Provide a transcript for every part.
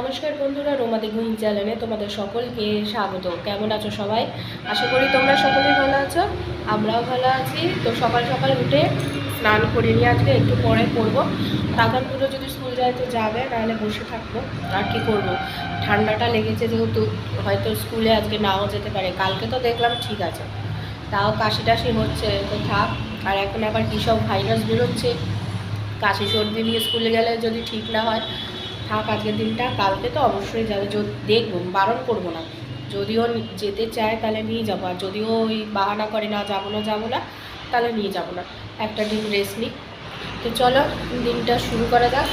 নমস্কার বন্ধুরা, রোমাদি ঘুম চ্যানেলে তোমাদের সকলকে স্বাগত। কেমন আছো সবাই? আশা করি তোমরা সকলেই ভালো আছো, আমরাও ভালো আছি। তো সকাল সকাল উঠে স্নান করে নিয়ে আজকে একটু পরে করবো। তাতানগুলো যদি স্কুল যায় তো যাবে, নাহলে বসে থাকবো। আর কি করব, ঠান্ডাটা লেগেছে যেহেতু, হয়তো স্কুলে আজকে নাও যেতে পারে। কালকে তো দেখলাম ঠিক আছে, তাও কাশি টাশি হচ্ছে তো থাক। আর এখন আবার কী সব ভাইরাস বেরোচ্ছে, কাশি সর্দি নিয়ে স্কুলে গেলে যদি ঠিক না হয়, থাক আজকের দিনটা। কালকে তো অবশ্যই যাবে, দেখবো, বারণ করবো না। যদিও যেতে চায় তাহলে নিয়ে যাবো, আর যদিও ওই বাহানা করে না যাবো না তাহলে নিয়ে যাবো না, একটা দিন রেস্ট নিই। তো চলো দিনটা শুরু করা যাক।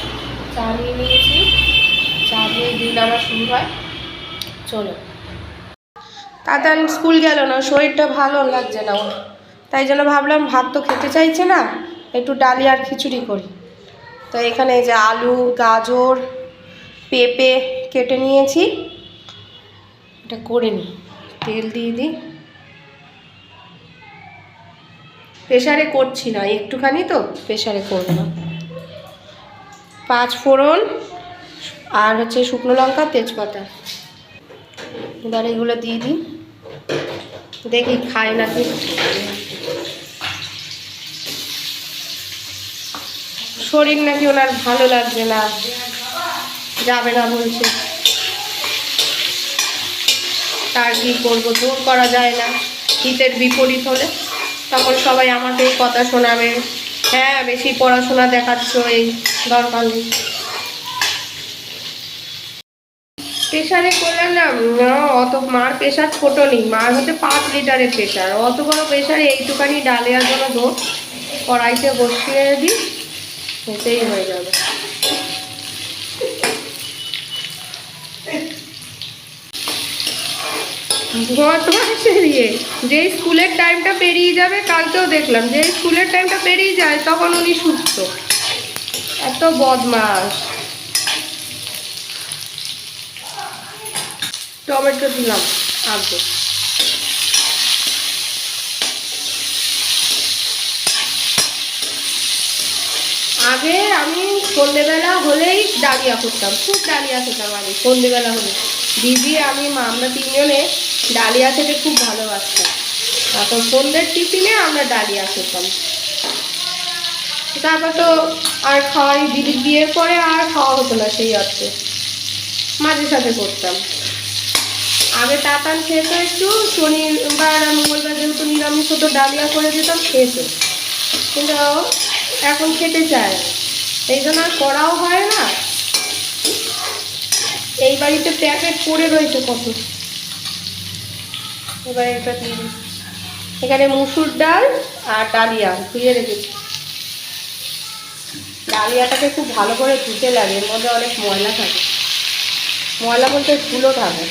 চা নিয়ে নিয়েছি, চা দিয়ে দিন আমার শুরু হয়। চলো। তাতান স্কুল গেল না, শরীরটা ভালো লাগছে না ওর, তাই জন্য ভাবলাম ভাত তো খেতে চাইছে না, একটু ডালি আর খিচুড়ি করি। তো এখানে এই যে আলু, গাজর, পেঁপে কেটে নিয়েছি, এটা করে নিই। তেল দিয়ে দিই, প্রেশারে করছি না, একটুখানি তো প্রেশারে করব না। 5 ফোড়ন আর হচ্ছে শুকনো লঙ্কা, তেজপাতা, এবার এগুলো দিয়ে দিই। দেখি খায় নাকি। শরীর নাকি ওনার ভালো লাগছে না, যাবে না বলছে। তার কি করবো, জোর করা যায় না। হিতের বিপরীত হলে তখন সবাই আমাকেই কথা শোনাবে, হ্যাঁ বেশি পড়াশোনা দেখাচ্ছ, এই দরকার নেই। প্রেশারে করলে না, অত মার প্রেশার ছোট নেই, মার হচ্ছে 5 লিটারের প্রেশার। অত বড় প্রেশারে এইটুখানি ডালিয়ার জন্য দোষ, কড়াইতে বসিয়ে দিই, হতেই হয়ে যাবে। যে স্কুলের টাইমটা পেরিয়ে যাবে, কালকেও দেখলাম যে স্কুলের টাইমটা পেরিয়ে যায় তখন উনি সুস্থ। এত বদমাস। টমেটো দিলাম আগে। আগে আমি সন্ধ্যেবেলা হলেই ডালিয়া করতাম, খুব ডালিয়া খেতাম আগে। সন্ধ্যেবেলা হলে দিদি, আমি, মা, আমরা 3 জনে ডালিয়া খেতে খুব ভালোবাসতাম। তখন সন্ধ্যের টিফিনে আমরা ডালিয়া খেতাম। তারপর তো আর খাওয়াই, দিদির বিয়ের পরে আর খাওয়া হতো না সেই অর্থে, মাঝে সাথে করতাম। আগে তাতান খেতো, একটু শনিবার আর মঙ্গলবার যেহেতু নিরামিষ হতো ডালিয়া করে দিতাম, খেতো। কিন্তু এখন খেতে চায়, এই জন্য আর করাও হয় না। এই বাড়িতে প্যাকেট পড়ে রয়েছে কত। এবার এটা দিয়ে দিই। এখানে মুসুর ডাল আর ডালিয়া ধুয়ে রেখেছি। ডালিয়াটাকে খুব ভালো করে ধুতে লাগে, এর মধ্যে অনেক ময়লা থাকে, ময়লা বলতে ধুলো থাকে।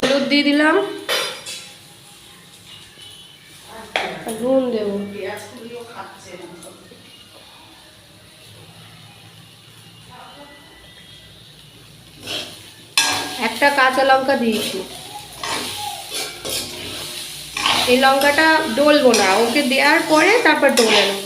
হলুদ দিয়ে দিলাম, নুন দেবো। একটা কাঁচা লঙ্কা দিয়েছি। এই লঙ্কাটা ডলবো না, ওকে দেওয়ার পরে তারপর ডলে নেব।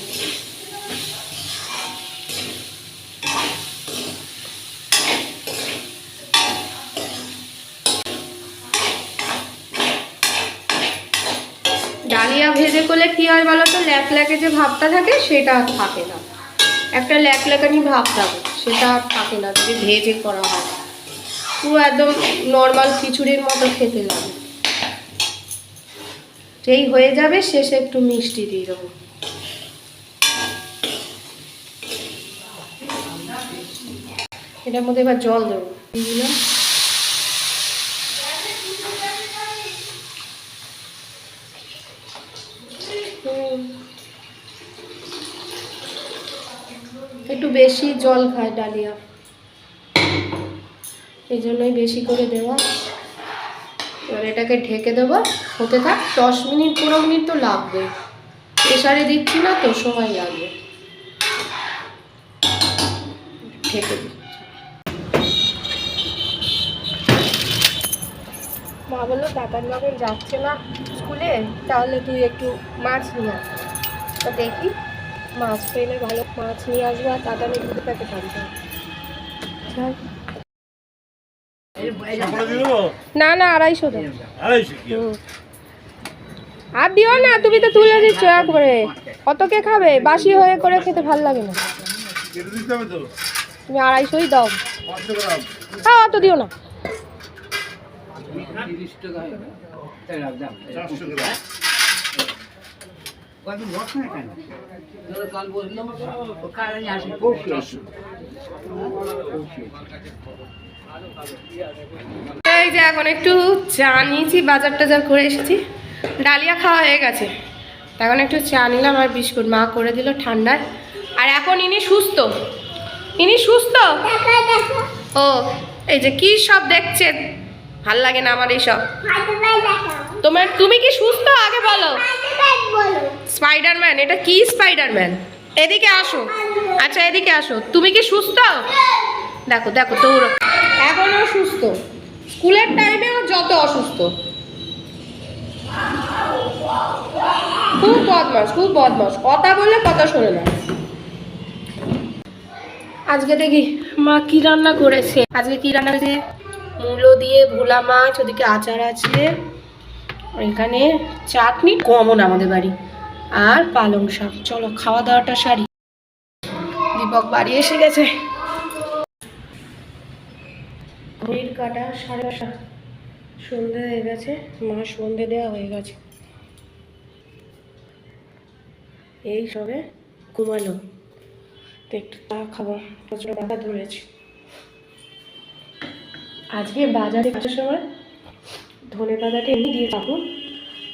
ডালিয়া ভেজে করলে কি হয় বলো তো, ল্যাকল্যাকে যে ভাবটা থাকে সেটা আর থাকে না। একটা ল্যাকল্যাকানি ভাব থাকে, সেটা আর থাকে না যদি ভেজে করা হয়। পুরো একদম নর্মাল খিচুড়ির মতো খেতে লাগে। যেই হয়ে যাবে শেষে একটু মিষ্টি দিয়ে দেবো। এটার মধ্যে এবার জল দেবো, দিয়ে দিলাম। একটু বেশি জল খায় ডালিয়া, এই জন্যই বেশি করে দেওয়া। এবার এটাকে ঢেকে দেবো, হতে থাক। 10 মিনিট 15 মিনিট তো লাগবে, প্রেসারে দিচ্ছি না তো, সময় লাগবে। ঢেকে দিই। মা বললো তাতার যখন যাচ্ছে না স্কুলে, তাহলে তুই একটু মাছ নিয়ে আস। তো দেখি মাছ পেলে ভালো মাছ নিয়ে আসবো, আর তাড়াতাড়ি দুধ প্যাকেট আনতে হবে। না না 250 দাও। আর দিও না, তুমি তো তুলে দিচ্ছ একবারে। কত কে খাবে? বাসি হয়ে করে খেতে ভালো লাগে না। তুমি 250ই দাও। হ্যাঁ অত দিও না। এই যে এখন একটু চা নিয়েছি, বাজার টাজার করে এসেছি, ডালিয়া খাওয়া হয়ে গেছে, এখন একটু চা নিলাম আর বিস্কুট মা করে দিল ঠান্ডায়। আর এখন ইনি সুস্থ, ও এই যে কি সব দেখছেন, ভাল লাগে না আমার এইসব। তুমি কি সুস্থ আগে বলো। স্পাইডারম্যান, এটা কি স্পাইডারম্যান? এদিকে আসো, আচ্ছা এদিকে আসো, তুমি কি সুস্থ? দেখো দেখো দৌড়ো, এখনো সুস্থ, স্কুলের টাইমেও যত অসুস্থ। খুব বদমাস, কথা বললে কথা শোনে না। আজকে দেখি মা কি রান্না করেছে। মূলো দিয়ে ভোলা মাছ, ওদিকে আচার আছে, এখানে চাটনি কমন আমাদের বাড়ি, আর পালং শাক। চলো খাওয়া দাওয়াটা সারি। দীপক বাড়ি এসে গেছে। ঘড়ির কাটা 7:30, সন্ধে হয়ে গেছে, মা সন্ধে দেওয়া হয়ে গেছে, এই সবে ঘুমালো। তো একটু চা খাবো, প্রচুর মাথা ধরেছে। আজকে বাজারে আসার সময় ধনে পাতাটা এমনি দিয়ে খাবো।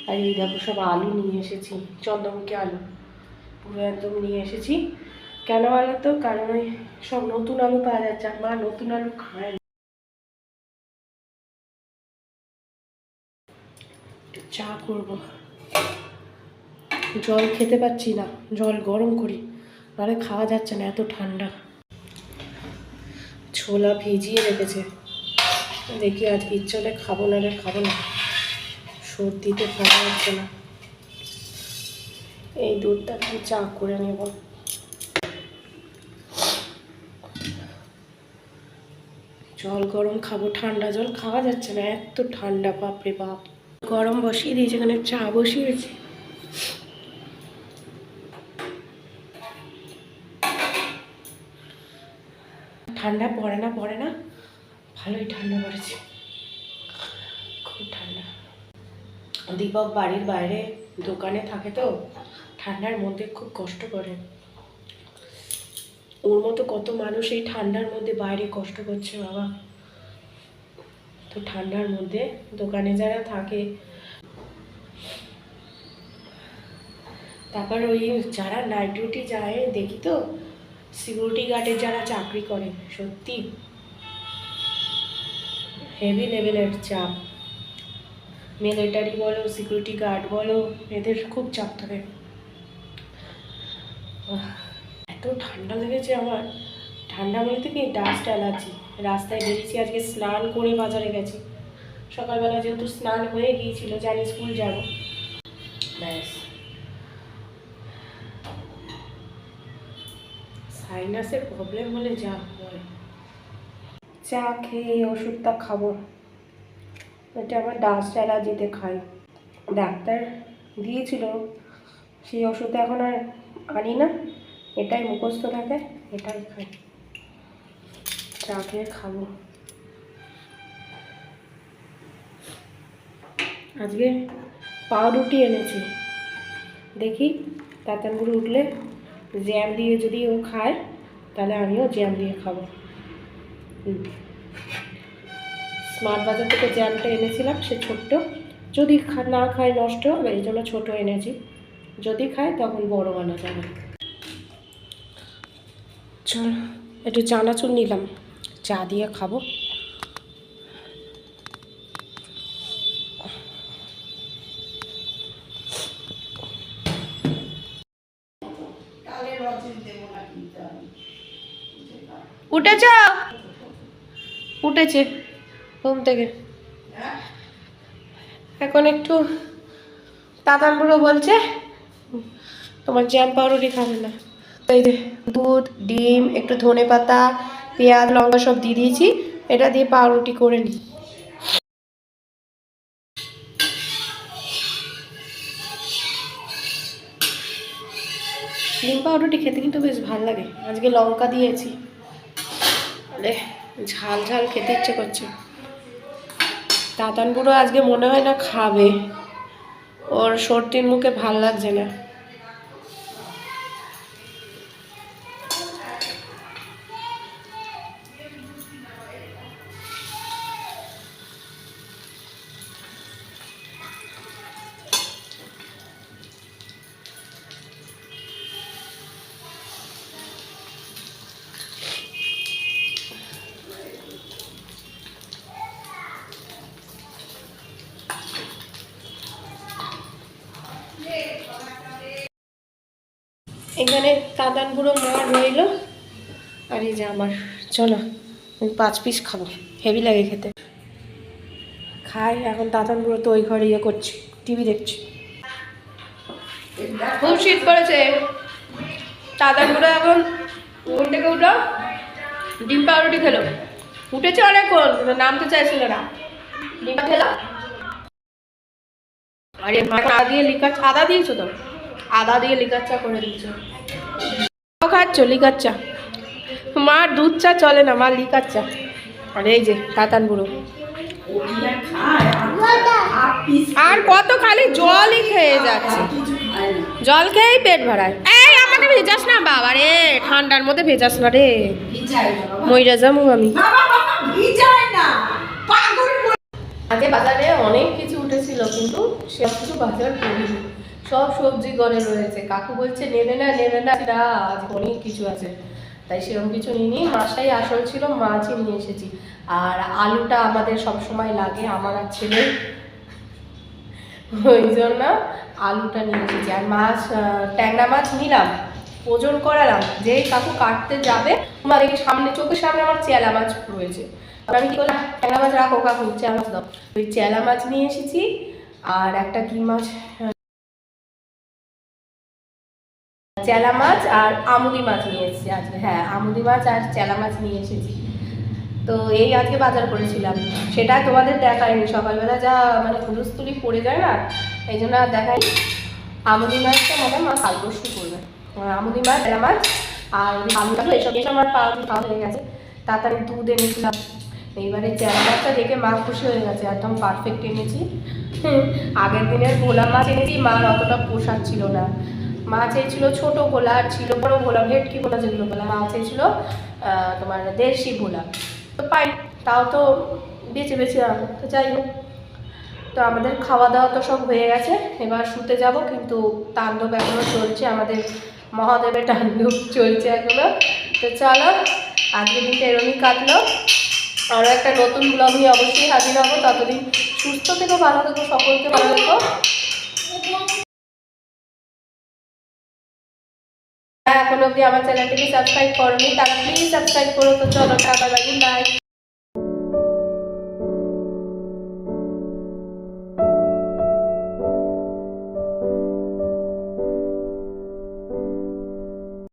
আর এই দেখো সব আলু নিয়ে এসেছি, চন্দ্রমুখী আলু পুরো একদম নিয়ে এসেছি। কেন বলো তো, কারণ ওই সব নতুন আলু পাওয়া যাচ্ছে, মা নতুন আলু খায় না। চা করব, জল খেতে পাচ্ছি না, জল গরম করি, নাহলে খাওয়া যাচ্ছে না, এত ঠান্ডা। ছোলা ভিজিয়ে রেখেছে, দেখি আজকে ইচ্ছে হলে খাবো, নাহলে খাবো না, সর্দিতে খাওয়া যাচ্ছে না। এই দুধটা আমি চা করে নেব। জল গরম খাবো, ঠান্ডা জল খাওয়া যাচ্ছে না, এত ঠান্ডা, বাপরে বাপ। গরম বসিয়ে দিয়েছি, এখানে চা বসিয়েছি। ঠান্ডা পড়ে না, ভালোই ঠান্ডা পড়েছে, খুব ঠান্ডা। দীপক বাড়ির বাইরে দোকানে থাকে, তো ঠান্ডার মধ্যে খুব কষ্ট করে। ওর মতো কত মানুষ এই ঠান্ডার মধ্যে বাইরে কষ্ট করছে বাবা। তো ঠান্ডার মধ্যে দোকানে যারা থাকে, তারপর ওই যারা নাইট ডিউটি যায় দেখি, তো সিকিউরিটি গার্ডের যারা চাকরি করে, সত্যি হেভি লেভেলের চাপ। মিলিটারি বলো, সিকিউরিটি গার্ড বলো, এদের খুব চাপ থাকে। এত ঠান্ডা লেগেছে আমার, ঠান্ডা বলতে কি ডাস্ট অ্যালার্জি। রাস্তায় বেরিয়েছি, আজকে স্নান করে বাজারে গেছি, সকালবেলা যেহেতু স্নান হয়ে গিয়েছিল, জানি স্কুল যাব, ব্যাস। সাইনাসের প্রবলেম হলে যা হয়। চা খেয়ে ওষুধটা খাবো, এটা আমার ডাস্ট অ্যালার্জিতে খাই, ডাক্তার দিয়েছিল, সেই ওষুধ এখন আর আনি না, এটাই মুখস্থ থাকে, এটাই খাই। চা খেয়ে খাবো। আজকে পাউরুটি এনেছি, দেখি তাতানগুলো উঠলে জ্যাম দিয়ে যদি ও খায়, তাহলে আমিও জ্যাম দিয়ে খাবো। স্মার্ট বাজার থেকে জ্যামটা এনেছিলাম, সে ছোট্ট, যদি না খায় নষ্ট হবে, এই জন্য ছোটো এনেছি, যদি খায় তখন বড় বানা যাবে। চল একটু চানাচুর নিলাম, চা দিয়ে খাবো। উঠেছে ঘুম থেকে, এখন একটু দাদান বুড়ো বলছে তোমার জ্যাম পাউরুটি খাবে না। এই যে দুধ, ডিম, একটু ধনে পাতা, পেঁয়াজ, লঙ্কা সব দিয়ে দিয়েছি, এটা দিয়ে পাউরুটি করে নিই। ডিম পাউরুটি খেতে কিন্তু বেশ ভালো লাগে। আজকে লঙ্কা দিয়েছি, ঝাল ঝাল খেতে ইচ্ছে করছে। দাদান বুড়ো আজকে মনে হয় না খাবে, ওর সর্দির মুখে ভাল লাগছে না। এখানে দাদান বুড়ো মা রইল, আর এই যে আমার। চলো আমি 5 পিস খাবো, হেভি লাগে খেতে। খাই। এখন দাদান বুড়ো তো ওই ঘরে ইয়ে করছে, টিভি দেখছে। খুব শীত পড়েছে। দাদান বুড়ো এখন ঘুম থেকে উঠলো, ডিম পাউরুটি খেলো। উঠেছে অনেকক্ষণ, নামতে চাইছিল না। ডিম খেলো। আরে আদা দিয়ে লিকার চা, আদা দিয়েছো তো? আদা দিয়ে লিকার চা করে দিয়েছো। খাচ্ছ লিকার চা? মার দুধ চা চলে না, মা লিকার চা। আর এই যে দাদান বুড়ো আর কত খালি জলই খেয়ে যাচ্ছে, জল খেয়েই পেট ভরায়। এই আমাকে ভেজাস না বাবা রে, ঠান্ডার মধ্যে ভেজাস না রে, মইরা যাবো আমি। আগে বাজারে অনেক কিছু উঠেছিল, কিন্তু সব কিছু বাজার করিনি। সব সবজি ঘরে রয়েছে। কাকু বলছে নেবে না নেবে না, আজ অনেক কিছু আছে, তাই সেরকম কিছু নিইনি। মাছটাই আসল ছিল, মাছই নিয়ে এসেছি। আর আলুটা আমাদের সব সময় লাগে, আমার আর ছেলে, ওই জন্য আলুটা নিয়ে এসেছি। আর মাছ, ট্যাংরা মাছ নিলাম, ওজন করালাম। যেই কাকু কাটতে যাবে আমার এই সামনে, চোখের সামনে আমার চেলা মাছ রয়েছে। আমি কি করলাম, ট্যাংরা মাছ রাখো কাকু, চেলা মাছ দাও। ওই চেলা মাছ নিয়ে এসেছি। আর একটা কি মাছ, চেলা মাছ আর আমুদি মাছ নিয়ে এসেছি আজকে। হ্যাঁ, আমুদি মাছ আর চেলা মাছ নিয়ে এসেছি। তো এই আজকে বাজার করেছিলাম, সেটা তোমাদের দেখায়নি। সকালবেলা যা মানে হুলস্থুলি পড়ে যায় না, এই জন্য আর দেখাই। আমুদি মাছটা মনে হয় মা কাল পরশু করবে। আমুদি মাছ, চেলা মাছ আর আলুটা, এসব এসে আমার খাওয়া হয়ে গেছে। তাড়াতাড়ি দুধ এনেছিলাম। এইবারে চেলা মাছটা দেখে মা খুশি হয়ে গেছে, একদম পারফেক্ট এনেছি। আগের দিনের ভোলা মাছ এনেছি, মার অতটা পোষাক ছিল না। মা চেয়েছিল ছোটো ভোলা, আর ছিল বড়ো ভোলা, ভেটকি ভোলা যেগুলো বলা। মা চেয়েছিল তোমার দেশি ভোলা, তো পাই। তাও তো বেছে বেছে আনো, তো যাই হোক। তো আমাদের খাওয়া দাওয়া তো সব হয়ে গেছে, এবার শুতে যাব। কিন্তু তাণ্ডব এখনও চলছে, আমাদের মহাদেবের তাণ্ডব চলছে এখনো। তো চলো, আজকে দিনটা এরমই কাটলো। আরও একটা নতুন ব্লগ নিয়ে অবশ্যই হাজির হবো। ততদিন সুস্থ থেকো, ভালো থেকো, সকলকে ভালো থেকো। এখন অবধি আমার চ্যানেলটিকে সাবস্ক্রাইব করোনি, তাহলে প্লিজ সাবস্ক্রাইব করো। তো চলো, টাটা, বাই, গুড নাইট।